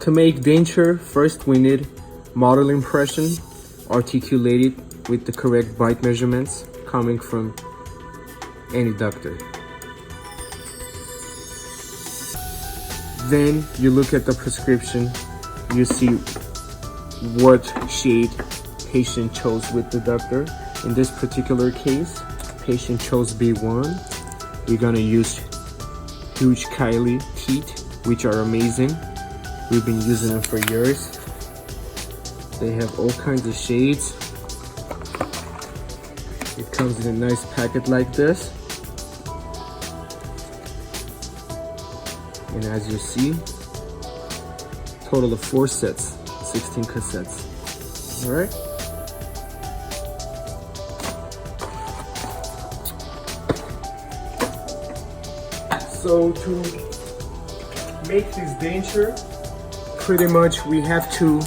To make denture, first we need model impression articulated with the correct bite measurements coming from any doctor. Then you look at the prescription, you see what shade patient chose with the doctor. In this particular case, patient chose B1. We're gonna use huge KAILI teeth, which are amazing. We've been using them for years. They have all kinds of shades. It comes in a nice packet like this. And as you see, total of 4 sets, 16 cassettes. All right. So to make this denture, pretty much we have to,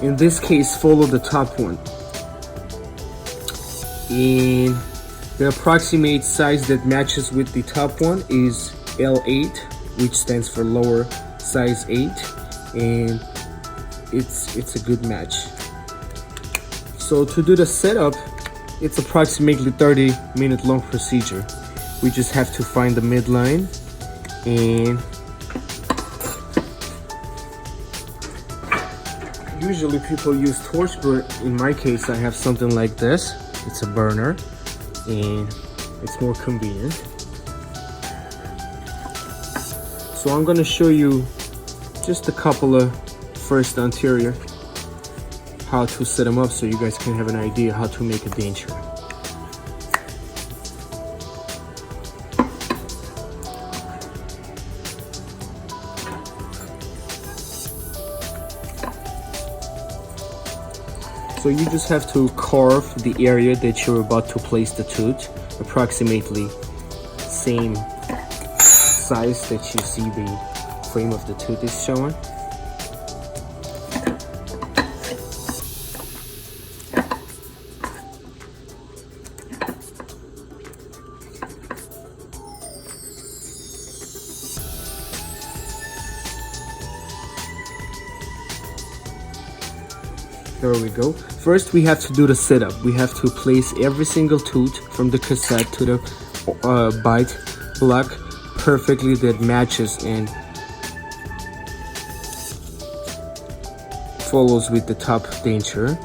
in this case, follow the top one. And the approximate size that matches with the top one is L8, which stands for lower size 8, and it's a good match. So to do the setup, it's approximately 30-minute long procedure. We just have to find the midline, and usually people use torch, but in my case I have something like this. It's a burner and it's more convenient. So I'm going to show you just a couple of first anterior, how to set them up so you guys can have an idea how to make a denture. So you just have to carve the area that you're about to place the tooth, approximately same size that you see the frame of the tooth is showing. There we go. First we have to do the setup. We have to place every single tooth from the cassette to the bite block perfectly that matches and follows with the top denture.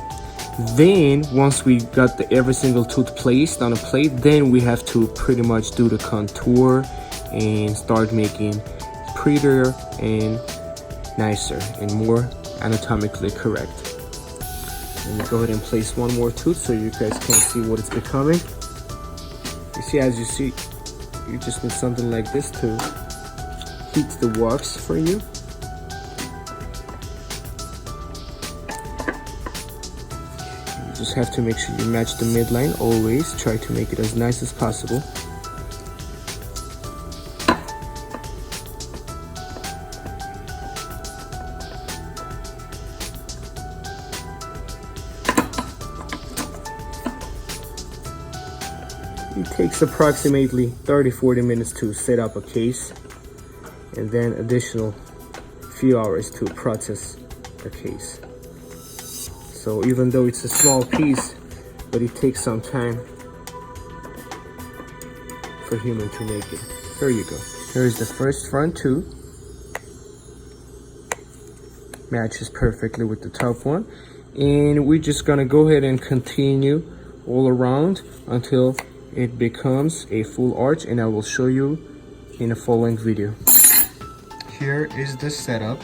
Then once we got every single tooth placed on a plate, then we have to pretty much do the contour and start making prettier and nicer and more anatomically correct. Let me go ahead and place one more tooth so you guys can see what it's becoming. You see, as you see, you just need something like this to heat the wax for you. You just have to make sure you match the midline always. Try to make it as nice as possible. It takes approximately 30-40 minutes to set up a case, and then additional few hours to process the case. So even though it's a small piece, but it takes some time for human to make it. There you go. Here's the first front tooth. Matches perfectly with the top one. And we're just gonna go ahead and continue all around until it becomes a full arch, and I will show you in a following video. Here is the setup.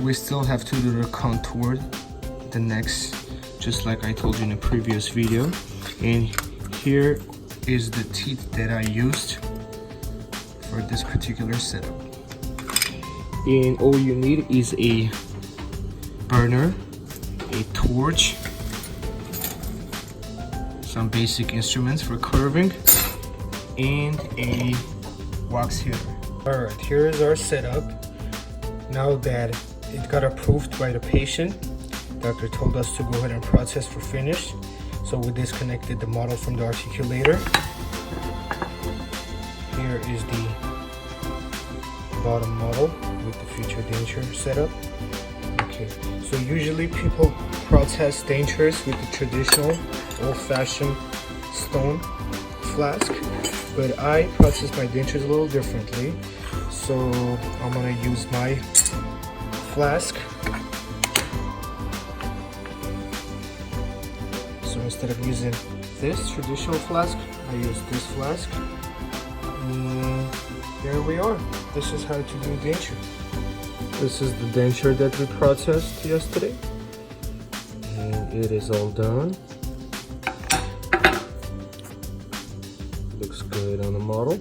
We still have to do the contour, the next, just like I told you in the previous video. And here is the teeth that I used for this particular setup. And all you need is a burner, a torch, some basic instruments for curving, and a wax heater. Alright, here is our setup. Now that it got approved by the patient, doctor told us to go ahead and process for finish. So we disconnected the model from the articulator. Here is the bottom model with the future denture setup. Okay, so usually people process dentures with the traditional old-fashioned stone flask, but I process my dentures a little differently. So I'm gonna use my flask. So instead of using this traditional flask, I use this flask. And there we are. This is how to do denture. This is the denture that we processed yesterday. And it is all done. Looks good on the model.